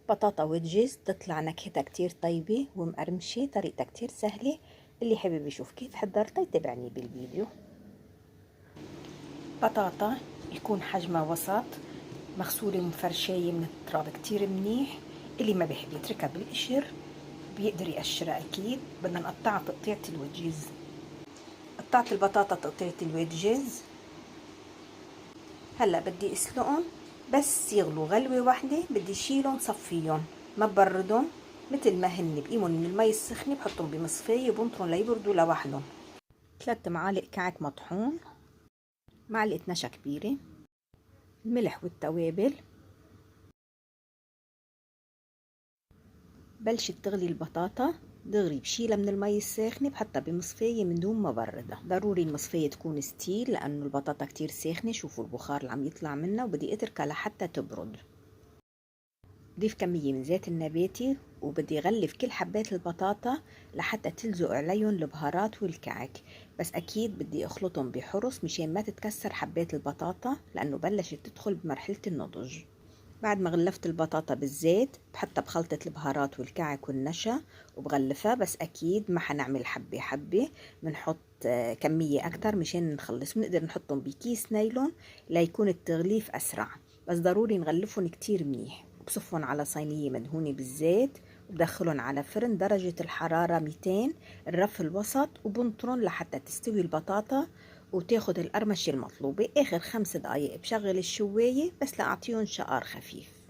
بطاطا ويدجز تطلع نكهتها كتير طيبة ومقرمشة، طريقتها كتير سهلة. اللي حابب يشوف كيف حضرتها يتابعني بالفيديو. بطاطا يكون حجمها وسط، مغسولة ومفرشاية من التراب كتير منيح. اللي ما بيحب يتركها بالقشر بيقدر يقشرها أكيد. بدنا نقطعها تقطيعة الويدجز. قطعت البطاطا تقطيعة الويدجز. هلا بدي اسلقهم، بس يغلوا غلوة واحدة بدي شيلهم صفيهم، ما ببردهم مثل ما هن. بقيمهم من المي السخنة بحطهم بمصفاية وبنطرهم ليبردوا لوحدهم. 3 معالق كعك مطحون، معلقة نشا كبيرة، الملح والتوابل. بلشت تغلي البطاطا دغري بشيلها من المي الساخنة بحطها بمصفاية من دون ما بردها. ضروري المصفاية تكون ستيل لأنه البطاطا كتير ساخنة، شوفوا البخار اللي عم يطلع منها، وبدي اتركها لحتى تبرد. ضيف كمية من زيت النباتي وبدي غلف كل حبات البطاطا لحتى تلزق عليهم البهارات والكعك. بس أكيد بدي أخلطهم بحرص مشان ما تتكسر حبات البطاطا لأنه بلشت تدخل بمرحلة النضج. بعد ما غلفت البطاطا بالزيت بحطها بخلطة البهارات والكعك والنشا وبغلفها. بس أكيد ما حنعمل حبة حبة، بنحط كمية أكتر مشان نخلص. بنقدر نحطهم بكيس نايلون ليكون التغليف أسرع، بس ضروري نغلفهم كتير منيح. بصفهم على صينية مدهونة بالزيت وبدخلهم على فرن درجة الحرارة 200 الرف الوسط، وبنطرن لحتى تستوي البطاطا وتاخد القرمشة المطلوبة. آخر 5 دقايق بشغل الشواية بس لأعطيهم شقار خفيف.